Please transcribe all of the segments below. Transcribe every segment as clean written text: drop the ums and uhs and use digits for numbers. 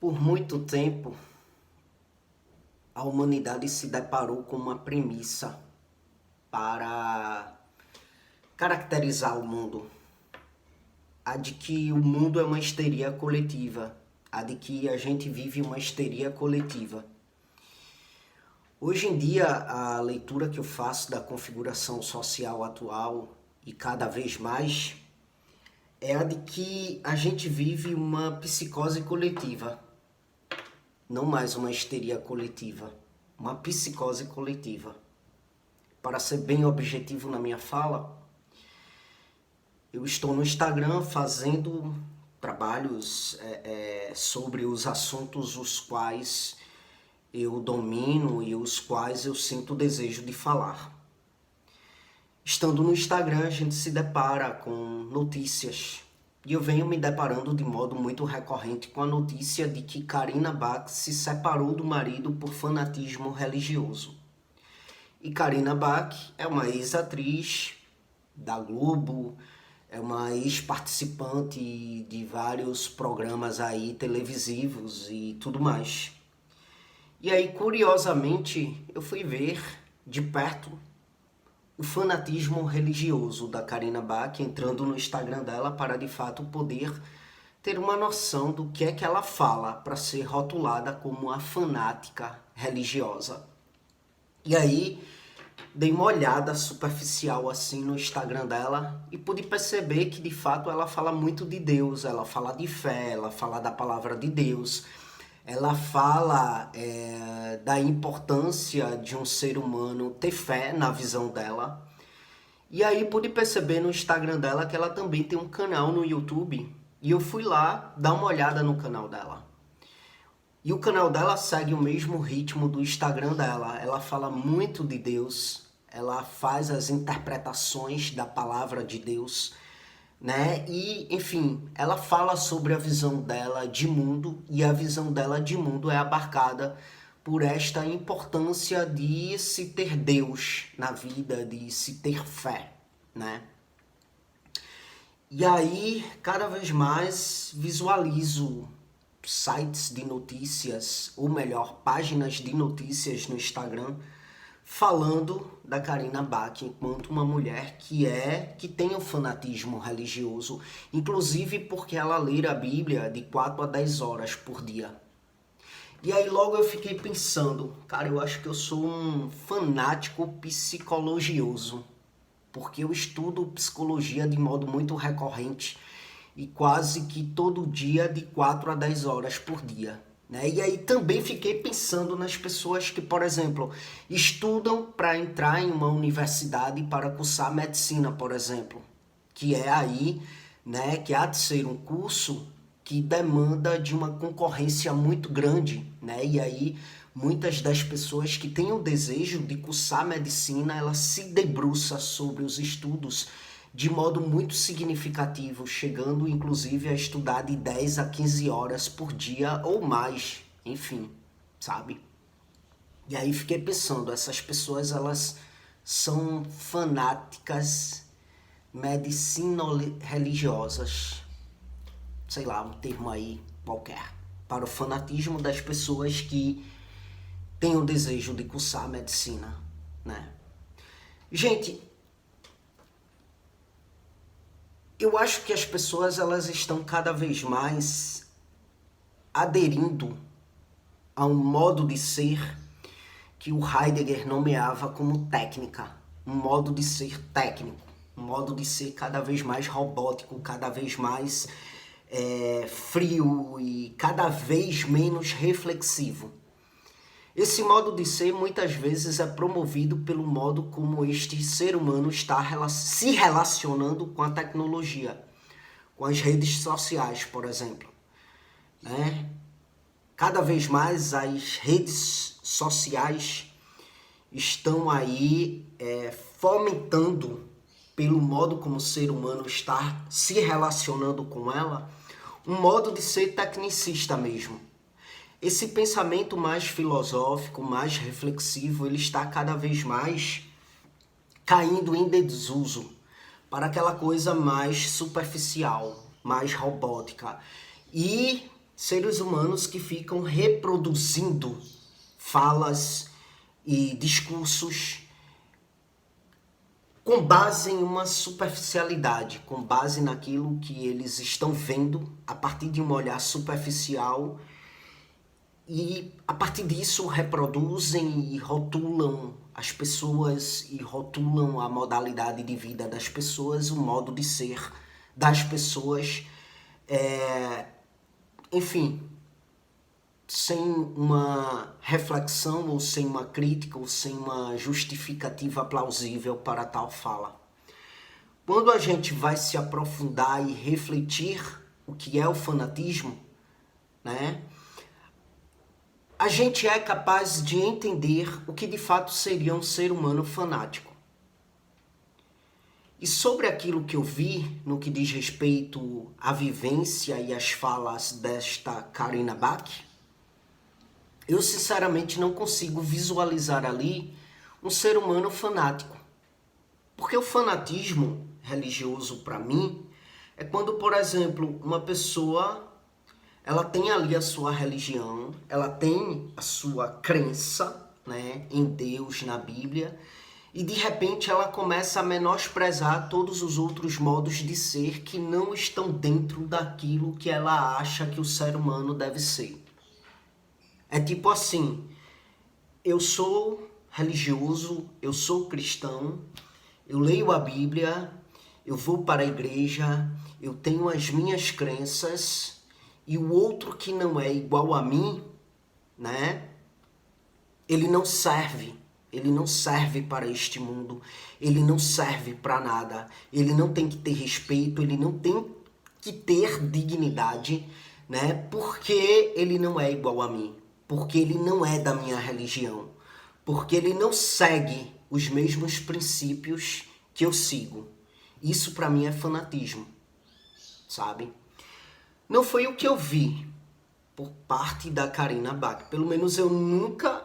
Por muito tempo, a humanidade se deparou com uma premissa para caracterizar o mundo. A de que o mundo é uma histeria coletiva. A de que a gente vive uma histeria coletiva. Hoje em dia, a leitura que eu faço da configuração social atual e cada vez mais é a de que a gente vive uma psicose coletiva. Não mais uma histeria coletiva, uma psicose coletiva. Para ser bem objetivo na minha fala, eu estou no Instagram fazendo trabalhos sobre os assuntos os quais eu domino e os quais eu sinto o desejo de falar. Estando no Instagram, a gente se depara com notícias. E eu venho me deparando de modo muito recorrente com a notícia de que Karina Bach se separou do marido por fanatismo religioso. E Karina Bach é uma ex-atriz da Globo, é uma ex-participante de vários programas aí televisivos e tudo mais. E aí, curiosamente, eu fui ver de perto o fanatismo religioso da Karina Bach, entrando no Instagram dela para de fato poder ter uma noção do que é que ela fala para ser rotulada como a fanática religiosa. E aí dei uma olhada superficial assim no Instagram dela e pude perceber que de fato ela fala muito de Deus, ela fala de fé, ela fala da palavra de Deus. Ela fala da importância de um ser humano ter fé na visão dela. E aí pude perceber no Instagram dela que ela também tem um canal no YouTube. E eu fui lá dar uma olhada no canal dela. E o canal dela segue o mesmo ritmo do Instagram dela. Ela fala muito de Deus. Ela faz as interpretações da palavra de Deus, né? E, enfim, ela fala sobre a visão dela de mundo, e a visão dela de mundo é abarcada por esta importância de se ter Deus na vida, de se ter fé, né? E aí, cada vez mais visualizo sites de notícias, ou melhor, páginas de notícias no Instagram, falando da Karina Bach enquanto uma mulher que tem um fanatismo religioso, inclusive porque ela lê a Bíblia de 4 a 10 horas por dia. E aí logo eu fiquei pensando, cara, eu acho que eu sou um fanático psicologioso, porque eu estudo psicologia de modo muito recorrente e quase que todo dia de 4 a 10 horas por dia. Né? E aí também fiquei pensando nas pessoas que, por exemplo, estudam para entrar em uma universidade para cursar medicina, por exemplo, que é aí, né, que há de ser um curso que demanda de uma concorrência muito grande, né? E aí muitas das pessoas que têm o desejo de cursar medicina, ela se debruça sobre os estudos de modo muito significativo, chegando inclusive a estudar de 10 a 15 horas por dia ou mais, enfim, sabe? E aí fiquei pensando, essas pessoas elas são fanáticas medicino-religiosas, sei lá, um termo aí qualquer, para o fanatismo das pessoas que têm o desejo de cursar medicina, né? Gente, eu acho que as pessoas elas estão cada vez mais aderindo a um modo de ser que o Heidegger nomeava como técnica, um modo de ser técnico, um modo de ser cada vez mais robótico, cada vez mais frio e cada vez menos reflexivo. Esse modo de ser muitas vezes é promovido pelo modo como este ser humano está se relacionando com a tecnologia, com as redes sociais, por exemplo. Né? Cada vez mais as redes sociais estão aí fomentando, pelo modo como o ser humano está se relacionando com ela, um modo de ser tecnicista mesmo. Esse pensamento mais filosófico, mais reflexivo, ele está cada vez mais caindo em desuso para aquela coisa mais superficial, mais robótica. E Seres humanos que ficam reproduzindo falas e discursos com base em uma superficialidade, com base naquilo que eles estão vendo a partir de um olhar superficial, e a partir disso reproduzem e rotulam as pessoas e rotulam a modalidade de vida das pessoas, o modo de ser das pessoas, enfim, sem uma reflexão ou sem uma crítica ou sem uma justificativa plausível para tal fala. Quando a gente vai se aprofundar e refletir o que é o fanatismo, né, a gente é capaz de entender o que de fato seria um ser humano fanático. E sobre aquilo que eu vi no que diz respeito à vivência e às falas desta Carina Bach, eu sinceramente não consigo visualizar ali um ser humano fanático. Porque o fanatismo religioso, para mim, é quando, por exemplo, uma pessoa ela tem ali a sua religião, ela tem a sua crença, né, em Deus, na Bíblia, e de repente ela começa a menosprezar todos os outros modos de ser que não estão dentro daquilo que ela acha que o ser humano deve ser. É tipo assim, eu sou religioso, eu sou cristão, eu leio a Bíblia, eu vou para a igreja, eu tenho as minhas crenças, e o outro que não é igual a mim, né? Ele não serve para este mundo, ele não serve para nada, ele não tem que ter respeito, ele não tem que ter dignidade, né? Porque ele não é igual a mim, porque ele não é da minha religião, porque ele não segue os mesmos princípios que eu sigo. Isso para mim é fanatismo, sabe? Não foi o que eu vi por parte da Carina Bach. Pelo menos eu nunca,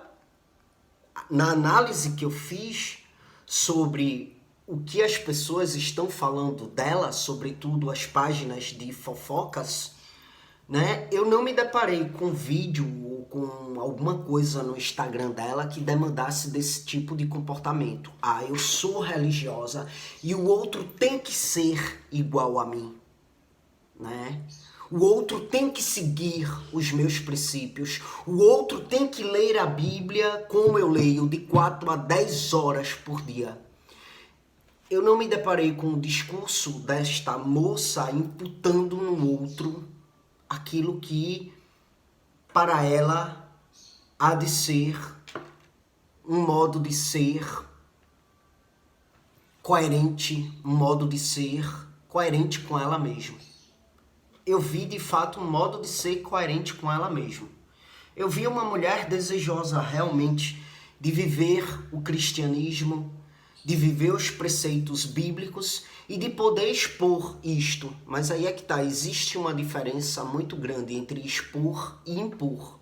na análise que eu fiz sobre o que as pessoas estão falando dela, sobretudo as páginas de fofocas, né? Eu não me deparei com vídeo ou com alguma coisa no Instagram dela que demandasse desse tipo de comportamento. Ah, eu sou religiosa e o outro tem que ser igual a mim, né? O outro tem que seguir os meus princípios. O outro tem que ler a Bíblia como eu leio, de 4 a 10 horas por dia. Eu não me deparei com o discurso desta moça imputando no outro aquilo que, para ela, há de ser um modo de ser coerente, um modo de ser coerente com ela mesma. Eu vi de fato um modo de ser coerente com ela mesma. Eu vi uma mulher desejosa realmente de viver o cristianismo, de viver os preceitos bíblicos e de poder expor isto. Mas aí é que tá, existe uma diferença muito grande entre expor e impor.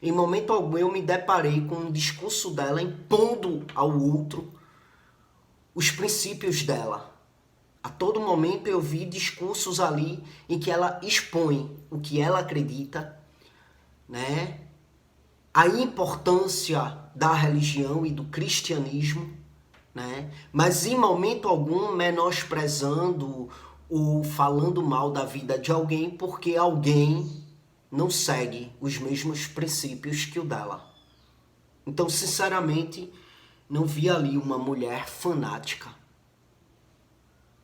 Em momento algum eu me deparei com um discurso dela impondo ao outro os princípios dela. A todo momento eu vi discursos ali em que ela expõe o que ela acredita, né? A importância da religião e do cristianismo, né? Mas em momento algum menosprezando ou falando mal da vida de alguém porque alguém não segue os mesmos princípios que o dela. Então, sinceramente, não vi ali uma mulher fanática,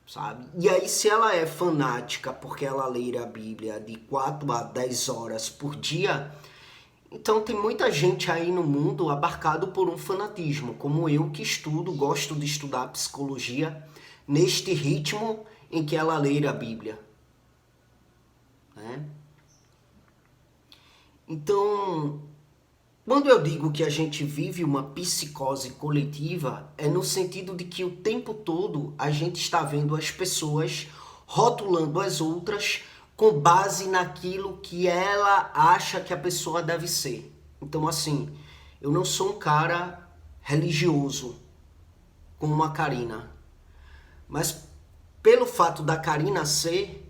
sabe? E aí, se ela é fanática porque ela lê a Bíblia de 4 a 10 horas por dia, então tem muita gente aí no mundo abarcado por um fanatismo, como eu que estudo, gosto de estudar psicologia neste ritmo em que ela lê a Bíblia, né? Então, quando eu digo que a gente vive uma psicose coletiva, é no sentido de que o tempo todo a gente está vendo as pessoas rotulando as outras com base naquilo que ela acha que a pessoa deve ser. Então, assim, eu não sou um cara religioso como a Carina, mas pelo fato da Carina ser,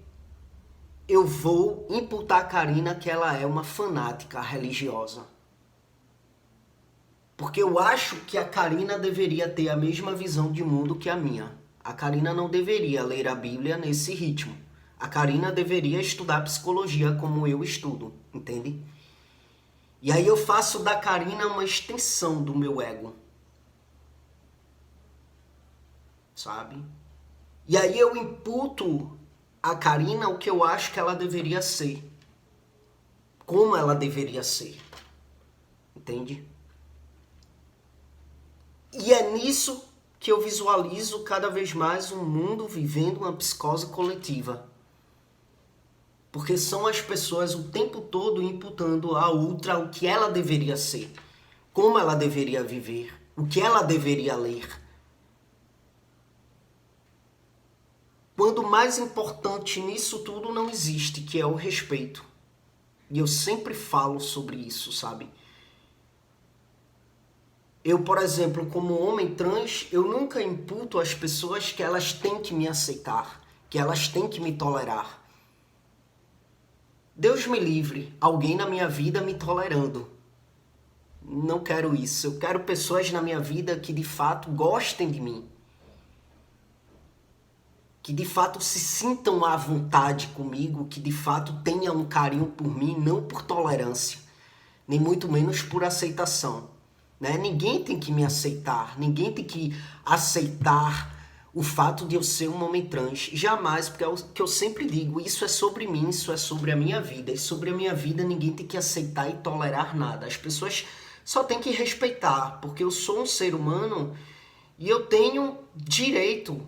eu vou imputar a Karina que ela é uma fanática religiosa. Porque eu acho que a Karina deveria ter a mesma visão de mundo que a minha. A Karina não deveria ler a Bíblia nesse ritmo. A Karina deveria estudar psicologia como eu estudo, entende? E aí eu faço da Karina uma extensão do meu ego. Sabe? E aí eu imputo a Karina o que eu acho que ela deveria ser. Como ela deveria ser. Entende? E é nisso que eu visualizo cada vez mais um mundo vivendo uma psicose coletiva. Porque são as pessoas o tempo todo imputando a outra o que ela deveria ser, como ela deveria viver, o que ela deveria ler. Quando o mais importante nisso tudo não existe, que é o respeito. E eu sempre falo sobre isso, sabe? Eu, por exemplo, como homem trans, eu nunca imputo às pessoas que elas têm que me aceitar, que elas têm que me tolerar. Deus me livre, alguém na minha vida me tolerando. Não quero isso. Eu quero pessoas na minha vida que de fato gostem de mim. Que de fato se sintam à vontade comigo, que de fato tenham um carinho por mim, não por tolerância, nem muito menos por aceitação. Né? Ninguém tem que me aceitar, ninguém tem que aceitar o fato de eu ser um homem trans. Jamais, porque é o que eu sempre digo, isso é sobre mim, isso é sobre a minha vida. E sobre a minha vida ninguém tem que aceitar e tolerar nada. As pessoas só têm que respeitar, porque eu sou um ser humano e eu tenho direito,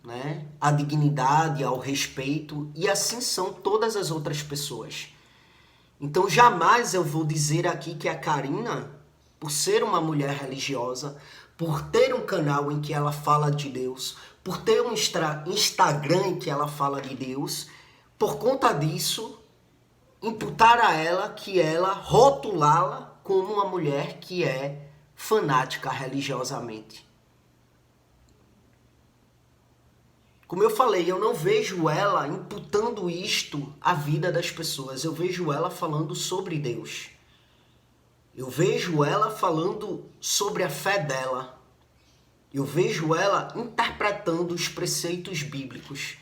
né, à dignidade, ao respeito, e assim são todas as outras pessoas. Então jamais eu vou dizer aqui que a Karina, por ser uma mulher religiosa, por ter um canal em que ela fala de Deus, por ter um Instagram em que ela fala de Deus, por conta disso, imputar a ela que ela, rotulá-la como uma mulher que é fanática religiosamente. Como eu falei, eu não vejo ela imputando isto à vida das pessoas. Eu vejo ela falando sobre Deus. Eu vejo ela falando sobre a fé dela. Eu vejo ela interpretando os preceitos bíblicos.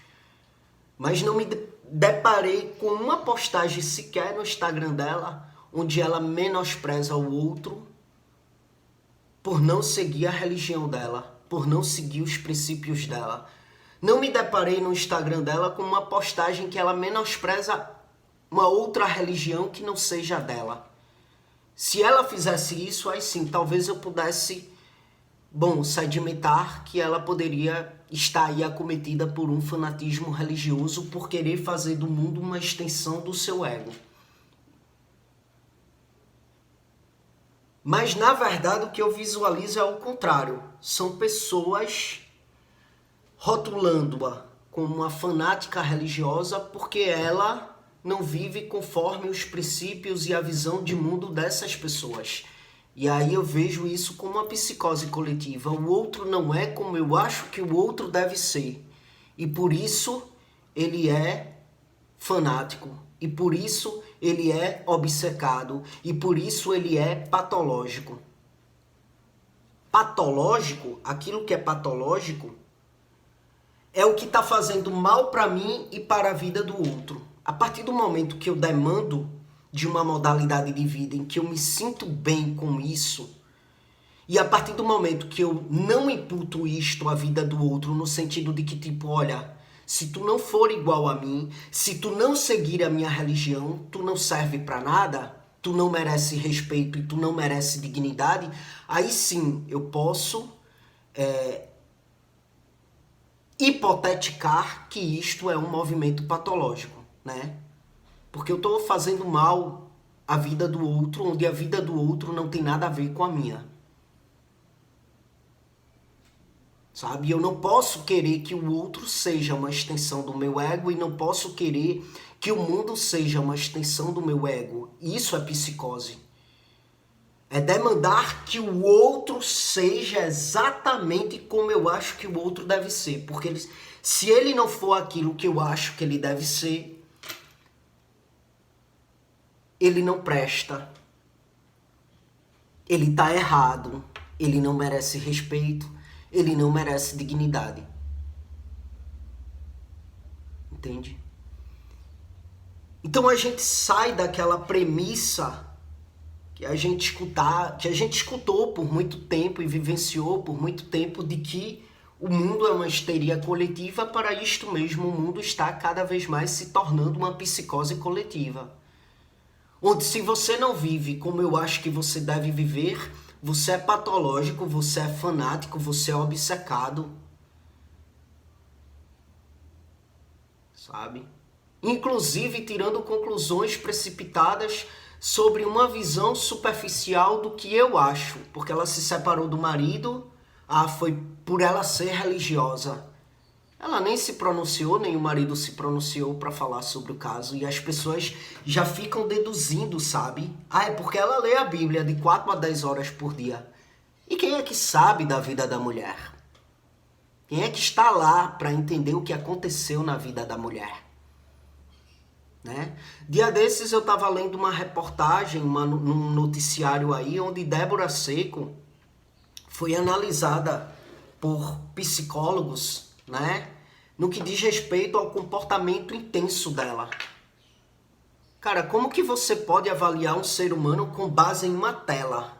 Mas não me deparei com uma postagem sequer no Instagram dela onde ela menospreza o outro por não seguir a religião dela, por não seguir os princípios dela. Não me deparei no Instagram dela com uma postagem que ela menospreza uma outra religião que não seja a dela. Se ela fizesse isso, aí sim, talvez eu pudesse, sedimentar que ela poderia estar aí acometida por um fanatismo religioso por querer fazer do mundo uma extensão do seu ego. Mas, na verdade, o que eu visualizo é o contrário. São pessoas rotulando-a como uma fanática religiosa porque ela não vive conforme os princípios e a visão de mundo dessas pessoas. E aí eu vejo isso como uma psicose coletiva. O outro não é como eu acho que o outro deve ser. E por isso ele é fanático. E por isso ele é obcecado. E por isso ele é patológico. Patológico, aquilo que é patológico, é o que está fazendo mal para mim e para a vida do outro. A partir do momento que eu demando de uma modalidade de vida em que eu me sinto bem com isso, e a partir do momento que eu não imputo isto à vida do outro, no sentido de que, tipo, olha, se tu não for igual a mim, se tu não seguir a minha religião, tu não serve para nada, tu não merece respeito e tu não merece dignidade, aí sim eu posso hipoteticar que isto é um movimento patológico, né? Porque eu estou fazendo mal à vida do outro, onde a vida do outro não tem nada a ver com a minha. Sabe? Eu não posso querer que o outro seja uma extensão do meu ego e não posso querer que o mundo seja uma extensão do meu ego. Isso é psicose. É demandar que o outro seja exatamente como eu acho que o outro deve ser. Porque se ele não for aquilo que eu acho que ele deve ser, ele não presta, ele está errado, ele não merece respeito, ele não merece dignidade. Entende? Então a gente sai daquela premissa que a gente escutou por muito tempo e vivenciou por muito tempo de que o mundo é uma histeria coletiva. Para isto mesmo, o mundo está cada vez mais se tornando uma psicose coletiva. Onde, se você não vive como eu acho que você deve viver, você é patológico, você é fanático, você é obcecado. Sabe? Inclusive tirando conclusões precipitadas sobre uma visão superficial do que eu acho, porque ela se separou do marido, foi por ela ser religiosa. Ela nem se pronunciou, nem o marido se pronunciou para falar sobre o caso, e as pessoas já ficam deduzindo, sabe? É porque ela lê a Bíblia de 4 a 10 horas por dia. E quem é que sabe da vida da mulher? Quem é que está lá para entender o que aconteceu na vida da mulher? Né? Dia desses eu estava lendo uma reportagem, num noticiário aí, onde Débora Seco foi analisada por psicólogos, né? No que diz respeito ao comportamento intenso dela. Cara, como que você pode avaliar um ser humano com base em uma tela?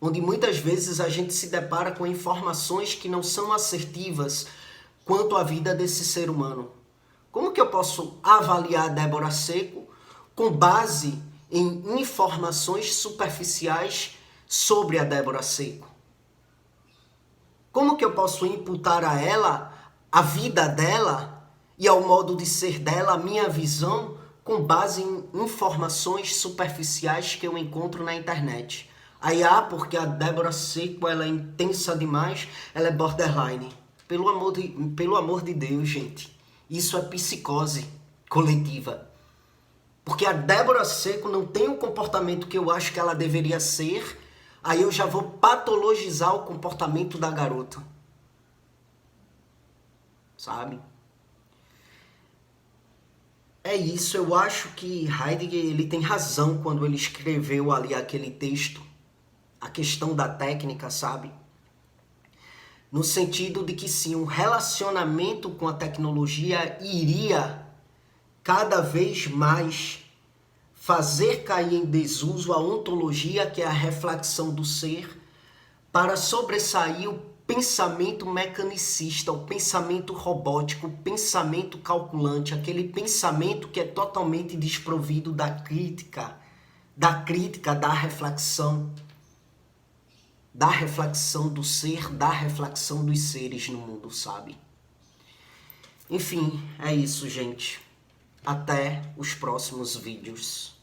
Onde muitas vezes a gente se depara com informações que não são assertivas quanto à vida desse ser humano. Como que eu posso avaliar Débora Seco com base em informações superficiais sobre a Débora Seco? Como que eu posso imputar a ela a vida dela e ao modo de ser dela, a minha visão, com base em informações superficiais que eu encontro na internet? Aí, porque a Débora Seco ela é intensa demais, ela é borderline. Pelo amor de Deus, gente. Isso é psicose coletiva. Porque a Débora Seco não tem o comportamento que eu acho que ela deveria ser, aí eu já vou patologizar o comportamento da garota. Sabe? É isso, eu acho que Heidegger ele tem razão quando ele escreveu ali aquele texto, a questão da técnica, sabe? No sentido de que sim, um relacionamento com a tecnologia iria cada vez mais fazer cair em desuso a ontologia, que é a reflexão do ser, para sobressair o pensamento mecanicista, o pensamento robótico, o pensamento calculante, aquele pensamento que é totalmente desprovido da crítica, da reflexão do ser, da reflexão dos seres no mundo, sabe? Enfim, é isso, gente. Até os próximos vídeos.